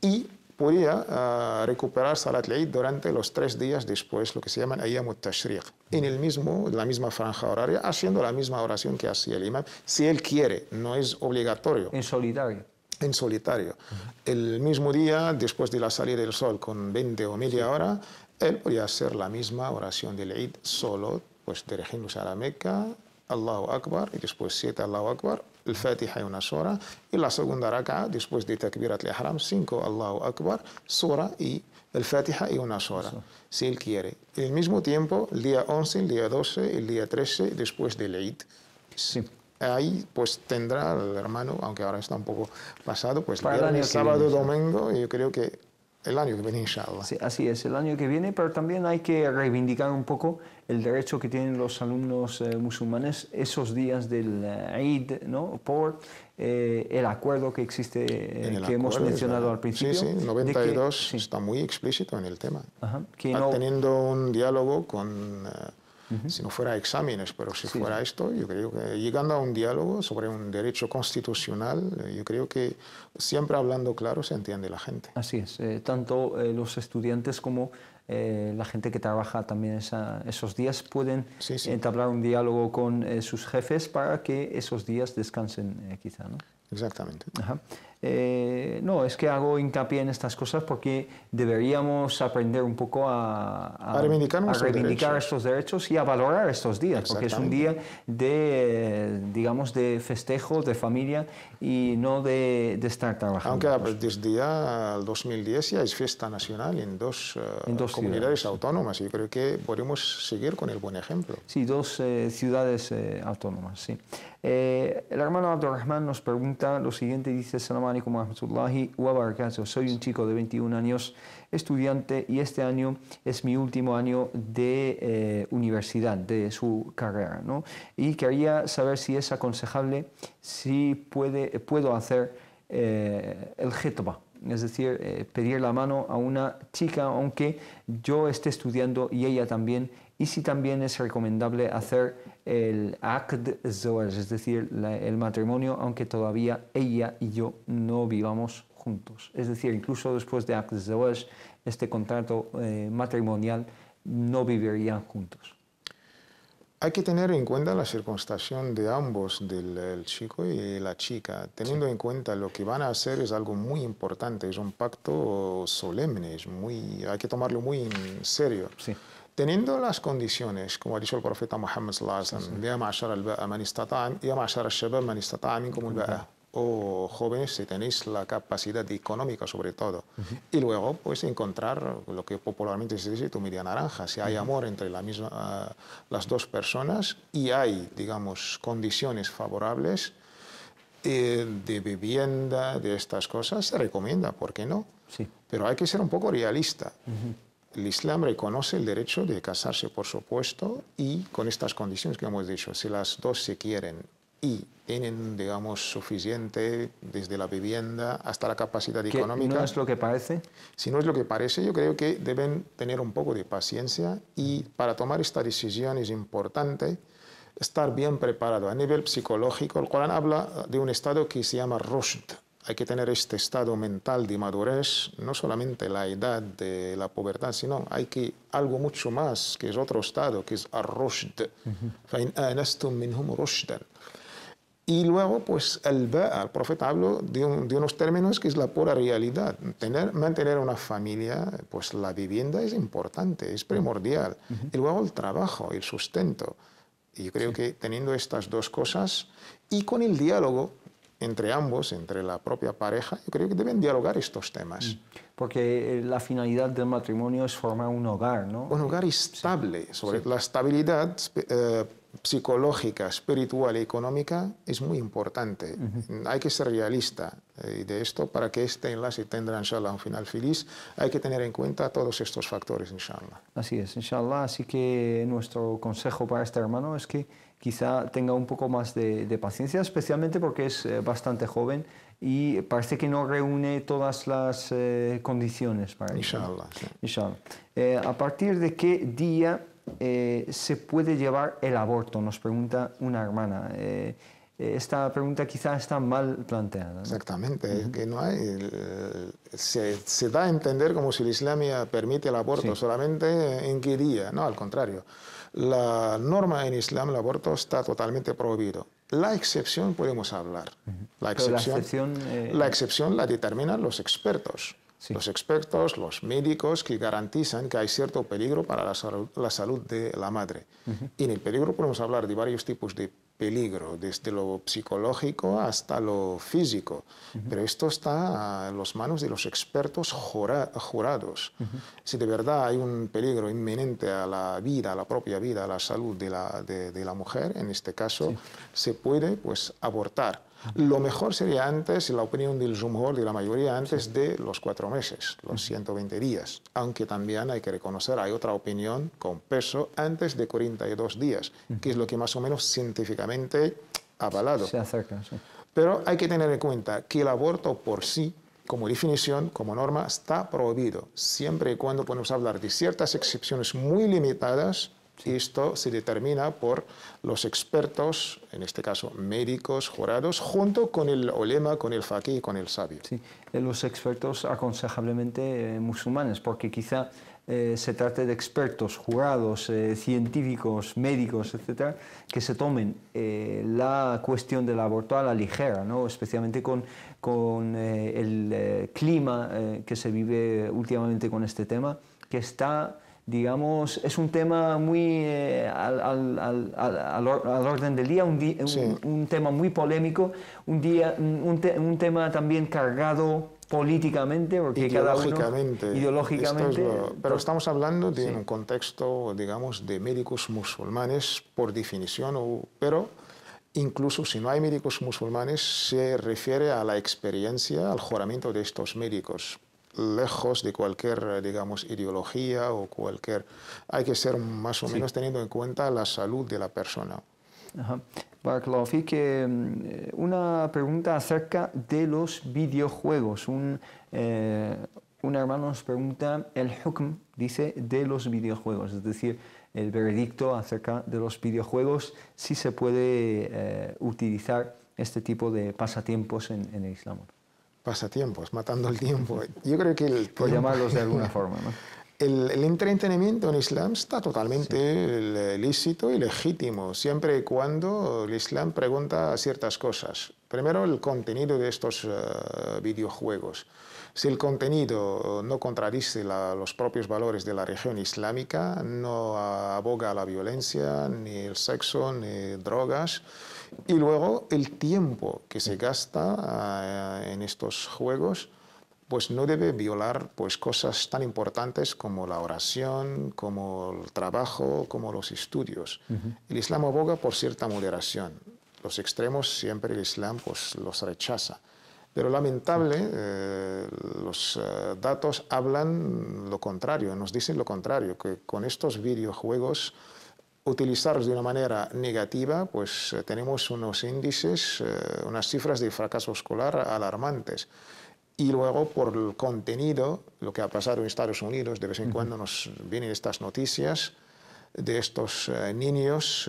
C: y podía recuperar Salat al-Eid durante los 3 días después, lo que se llaman Ayyam al-Tashriq, en la misma franja horaria, haciendo la misma oración que hacía el imam, si él quiere, no es obligatorio.
B: En solitario.
C: En solitario. El mismo día, después de la salida del sol, con 20 o media hora, él podía hacer la misma oración del Eid solo, pues dirigiéndose a la Meca, Allahu Akbar, y después 7 Allahu Akbar, el Fatiha y una sura, y la segunda raka'a, después de Takbirat al-Ihram, 5 Allahu Akbar, sura y el Fatiha y una sura, si él quiere. En el mismo tiempo, el día 11, el día 12, el día 13, después del Eid. Sí. Ahí pues tendrá el hermano, aunque ahora está un poco pasado, pues viernes, sábado, domingo, y yo creo que el año que viene, inshallah.
B: Sí, así es, el año que viene, pero también hay que reivindicar un poco el derecho que tienen los alumnos musulmanes esos días del Eid, ¿no? Por el acuerdo que existe, que hemos mencionado al principio.
C: Sí, sí, 92 está muy explícito en el tema. Teniendo un diálogo con... si no fuera exámenes, pero si fuera esto, yo creo que llegando a un diálogo sobre un derecho constitucional, yo creo que siempre hablando claro se entiende la gente.
B: Así es, tanto los estudiantes como la gente que trabaja también esos días pueden entablar un diálogo con sus jefes para que esos días descansen quizá, ¿no?
C: Exactamente.
B: No, es que hago hincapié en estas cosas porque deberíamos aprender un poco a reivindicar estos derechos y a valorar estos días, porque es un día de, digamos, de festejo, de familia y no de estar trabajando.
C: Aunque desde ya el 2010 ya es fiesta nacional en dos comunidades autónomas y creo que podemos seguir con el buen ejemplo.
B: Sí, 2 ciudades autónomas, sí. El hermano Abdurrahman nos pregunta lo siguiente, dice: Assalamu alaikum wa rahmatullahi wa barakatuh. Soy un chico de 21 años, estudiante, y este año es mi último año de universidad, de su carrera, ¿no? Y quería saber si es aconsejable, si puedo hacer el khitbah, es decir, pedir la mano a una chica aunque yo esté estudiando y ella también, y si también es recomendable hacer el aqd zawaj, es decir, el matrimonio aunque todavía ella y yo no vivamos juntos. Es decir, incluso después de aqd zawaj, este contrato matrimonial, no vivirían juntos.
C: Hay que tener en cuenta la circunstancia de ambos, del chico y la chica. Teniendo en cuenta lo que van a hacer es algo muy importante, es un pacto solemne, hay que tomarlo muy en serio.
B: Sí.
C: Teniendo las condiciones, como ha dicho el profeta Muhammad sallallahu alaihi wasallam, ya ma'ashar al-ba'a man istata'a, ya ma'ashar al-shabab man istata'a minkum al-ba'a. O jóvenes, si tenéis la capacidad económica sobre todo, y luego pues encontrar lo que popularmente se dice tu media naranja. Si hay amor entre las dos personas y hay, digamos, condiciones favorables de vivienda, de estas cosas, se recomienda, ¿por qué no?
B: Sí.
C: Pero hay que ser un poco realista. El Islam reconoce el derecho de casarse, por supuesto, y con estas condiciones que hemos dicho. Si las dos se quieren y tienen, digamos, suficiente desde la vivienda hasta la capacidad económica.
B: ¿No es lo que parece?
C: Si no es lo que parece, yo creo que deben tener un poco de paciencia, y para tomar esta decisión es importante estar bien preparado a nivel psicológico. El Corán habla de un estado que se llama rushd. Hay que tener este estado mental de madurez, no solamente la edad de la pubertad, sino hay que algo mucho más, que es otro estado, que es ar-rushd. فَإِنْ آنَسْتُم مِّنْهُمْ رُشْدًا. Y luego, pues, el profeta habló de unos términos que es la pura realidad. Mantener una familia, pues la vivienda es importante, es primordial. Y luego el trabajo, el sustento. Y yo creo que teniendo estas dos cosas y con el diálogo entre ambos, entre la propia pareja, yo creo que deben dialogar estos temas.
B: Porque la finalidad del matrimonio es formar un hogar, ¿no?
C: Un hogar estable. Sobre la estabilidad psicológica, espiritual y económica es muy importante. Hay que ser realista de esto para que este enlace tendrá, inshallah, un final feliz. Hay que tener en cuenta todos estos factores, inshallah.
B: Así es, inshallah. Así que nuestro consejo para este hermano es que quizá tenga un poco más de paciencia, especialmente porque es bastante joven y parece que no reúne todas las condiciones para eso.
C: Inshallah. Sí.
B: Inshallah. ¿A partir de qué día se puede llevar el aborto? Nos pregunta una hermana. Esta pregunta quizá está mal planteada, ¿no?
C: Exactamente, que no hay, se da a entender como si el Islam permite el aborto solamente en qué día. No, al contrario. La norma en Islam, el aborto está totalmente prohibido. La excepción podemos hablar. La excepción la determinan los expertos. Sí. Los expertos, los médicos que garantizan que hay cierto peligro para la salud de la madre. Y en el peligro podemos hablar de varios tipos de peligro, desde lo psicológico hasta lo físico. Pero esto está en las manos de los expertos jurados. Si de verdad hay un peligro inminente a la vida, a la propia vida, a la salud de la mujer, en este caso, se puede pues abortar. Lo mejor sería antes, en la opinión del Jumhur, de la mayoría, antes de los 4 meses, los 120 días. Aunque también hay que reconocer, hay otra opinión con peso antes de 42 días, que es lo que más o menos científicamente avalado.
B: Se acerca, sí.
C: Pero hay que tener en cuenta que el aborto por sí, como definición, como norma, está prohibido, siempre y cuando podemos hablar de ciertas excepciones muy limitadas. Y esto se determina por los expertos, en este caso médicos, jurados, junto con el ulema, con el faqih y con el sabio.
B: Sí, los expertos aconsejablemente musulmanes, porque quizá se trate de expertos, jurados, científicos, médicos, etcétera, que se tomen la cuestión del aborto a la ligera, ¿no? Especialmente con el clima que se vive últimamente con este tema, que está, digamos, es un tema muy al orden del día, un tema muy polémico, un tema también cargado políticamente, porque ideológicamente.
C: Pero estamos hablando de un contexto, digamos, de médicos musulmanes por definición, pero incluso si no hay médicos musulmanes, se refiere a la experiencia, al juramento de estos médicos, lejos de cualquier, digamos, ideología o cualquier... Hay que ser más o menos teniendo en cuenta la salud de la persona.
B: Ajá. Barakallahu fik, una pregunta acerca de los videojuegos. Un hermano nos pregunta el hukm, dice, de los videojuegos, es decir, el veredicto acerca de los videojuegos, si se puede utilizar este tipo de pasatiempos en el Islam.
C: Pasatiempos, matando el tiempo. Yo creo que el tiempo,
B: por llamarlos de alguna forma, ¿no?
C: El entretenimiento en Islam está totalmente lícito y legítimo, siempre y cuando el Islam pregunta ciertas cosas. Primero, el contenido de estos videojuegos. Si el contenido no contradice los propios valores de la religión islámica, no aboga a la violencia, ni el sexo, ni drogas. Y luego, el tiempo que se gasta en estos juegos pues no debe violar pues, cosas tan importantes como la oración, como el trabajo, como los estudios. El Islam aboga por cierta moderación. Los extremos siempre el Islam pues, los rechaza. Pero lamentable, los datos hablan lo contrario, nos dicen lo contrario, que con estos videojuegos utilizarlos de una manera negativa, pues tenemos unos índices, unas cifras de fracaso escolar alarmantes. Y luego, por el contenido, lo que ha pasado en Estados Unidos, de vez en cuando nos vienen estas noticias de estos niños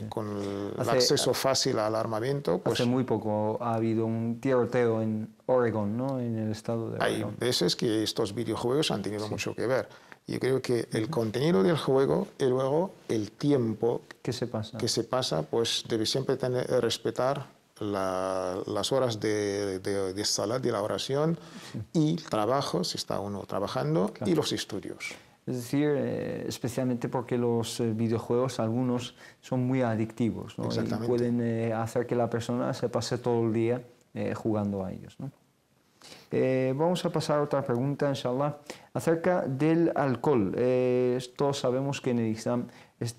C: con el acceso fácil al armamento. Pues,
B: hace muy poco ha habido un tiroteo en Oregon, ¿no? En el estado de Oregon.
C: Hay veces que estos videojuegos han tenido mucho que ver. Yo creo que el contenido del juego y luego el tiempo
B: que se pasa,
C: pues debe siempre respetar las horas de salat, de la oración, y el trabajo, si está uno trabajando, y los estudios.
B: Es decir, especialmente porque los videojuegos, algunos son muy adictivos, ¿no? Y pueden hacer que la persona se pase todo el día jugando a ellos, ¿no? Vamos a pasar a otra pregunta, inshallah, acerca del alcohol. Todos sabemos que en el Islam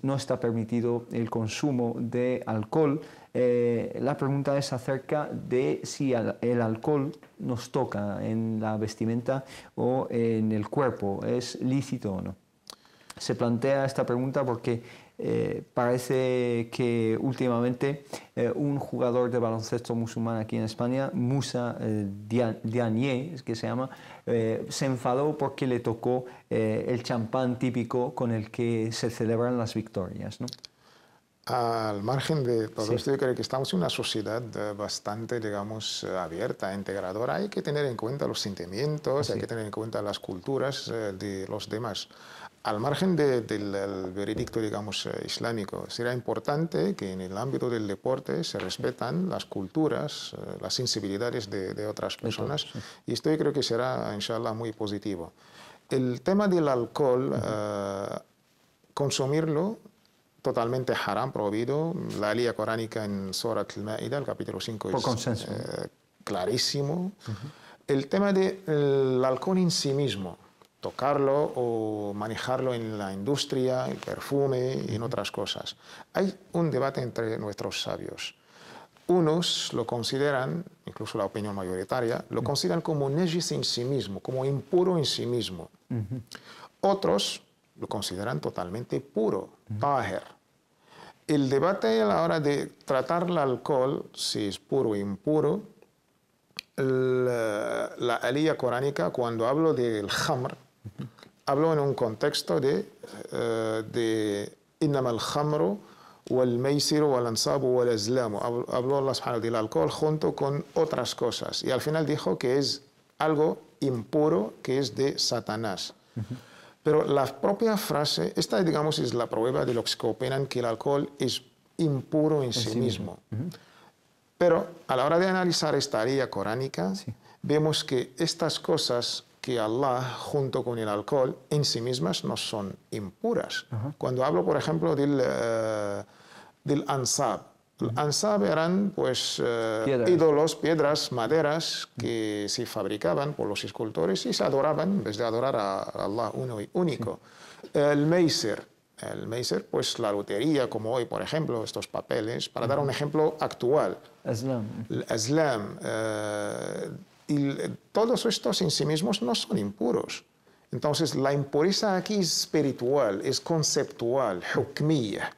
B: no está permitido el consumo de alcohol. La pregunta es acerca de si el alcohol nos toca en la vestimenta o en el cuerpo. ¿Es lícito o no? Se plantea esta pregunta porque parece que últimamente un jugador de baloncesto musulmán aquí en España, Musa Diagne, es que se llama, se enfadó porque le tocó el champán típico con el que se celebran las victorias, ¿no?
C: Al margen de todo esto, yo creo que estamos en una sociedad bastante, digamos, abierta, integradora. Hay que tener en cuenta los sentimientos, hay que tener en cuenta las culturas de los demás. Al margen del veredicto, digamos, islámico, será importante que en el ámbito del deporte se respetan las culturas, las sensibilidades de otras personas, y esto yo creo que será, inshallah, muy positivo. El tema del alcohol, consumirlo, totalmente haram, prohibido. La alía coránica en Surat al-Ma'ida, el capítulo 5, es clarísimo. El tema del alcohol en sí mismo, tocarlo o manejarlo en la industria, el perfume y en otras cosas. Hay un debate entre nuestros sabios. Unos lo consideran, incluso la opinión mayoritaria, lo consideran como nejis en sí mismo, como impuro en sí mismo. Otros lo consideran totalmente puro, tahir. El debate a la hora de tratar el alcohol, si es puro o impuro, la alía coránica, cuando hablo del khamr, hablo en un contexto de innama al-khamru wal-maysiru wal-ansabu wal-azlamu. Habló Allah subhanahu del alcohol junto con otras cosas. Y al final dijo que es algo impuro, que es de Satanás. Pero la propia frase, esta, digamos, es la prueba de los que opinan que el alcohol es impuro en sí mismo. Pero a la hora de analizar esta alía coránica, vemos que estas cosas que Allah, junto con el alcohol, en sí mismas no son impuras. Cuando hablo, por ejemplo, del ansab. El ansab eran, pues, ídolos, piedras, maderas que se fabricaban por los escultores y se adoraban en vez de adorar a Allah uno y único. El meisir, El Maisir, pues la lotería, como hoy, por ejemplo, estos papeles, para dar un ejemplo actual.
B: Azlam.
C: El Azlam, todos estos en sí mismos no son impuros. Entonces, la impureza aquí es espiritual, es conceptual, hukmiyya.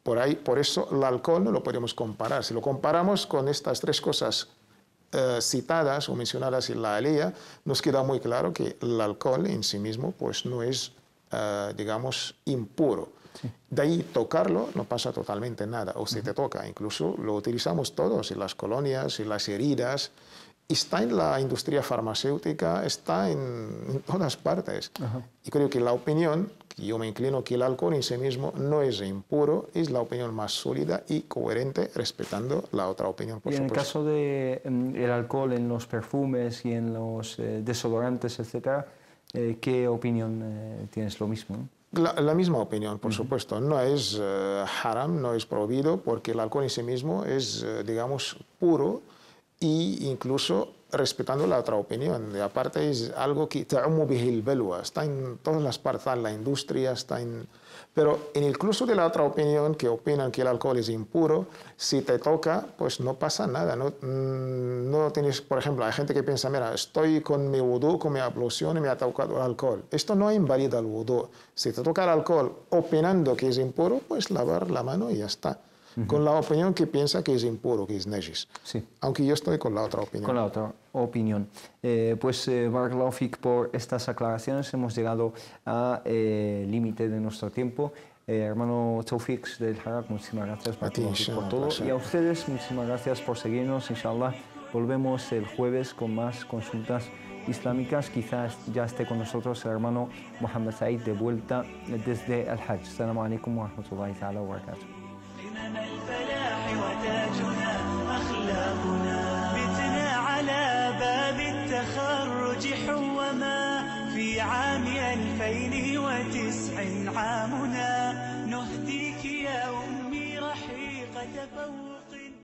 C: Por eso el alcohol no lo podemos comparar. Si lo comparamos con estas tres cosas citadas o mencionadas en la aliyah, nos queda muy claro que el alcohol en sí mismo pues, no es, digamos, impuro. Sí. De ahí tocarlo no pasa totalmente nada, o si te toca, incluso lo utilizamos todos en las colonias, en las heridas. Está en la industria farmacéutica, está en todas partes. Y creo que la opinión, que yo me inclino que el alcohol en sí mismo no es impuro, es la opinión más sólida y coherente, respetando la otra opinión, por supuesto.
B: En el caso del alcohol en los perfumes y en los desodorantes, etcétera, ¿qué opinión tienes? Lo mismo, ¿no?
C: La misma opinión, por supuesto. No es haram, no es prohibido, porque el alcohol en sí mismo es, digamos, puro, y incluso respetando la otra opinión. Y aparte es algo que ta'ummu bihi al-balwa, está en todas las partes, está en la industria, está en... Pero en el curso de la otra opinión, que opinan que el alcohol es impuro, si te toca, pues no pasa nada. No tienes, por ejemplo, hay gente que piensa, mira, estoy con mi wudú, con mi ablución y me ha tocado el alcohol. Esto no invalida el wudú. Si te toca el alcohol opinando que es impuro, pues lavar la mano y ya está. Con la opinión que piensa que es impuro, que es najis.
B: Sí.
C: Aunque yo estoy con la otra opinión.
B: Con la otra opinión. Barakallahu fik por estas aclaraciones. Hemos llegado al límite de nuestro tiempo. Hermano Tawfiq del Harak, muchísimas gracias por todo. Y a ustedes, muchísimas gracias por seguirnos. Inshallah, volvemos el jueves con más consultas islámicas. Quizás ya esté con nosotros el hermano Mohammed Said de vuelta desde el Hajj. Assalamu alaikum wa rahmatullahi ta'ala wa barakatuh.
A: الفلاح وتاجنا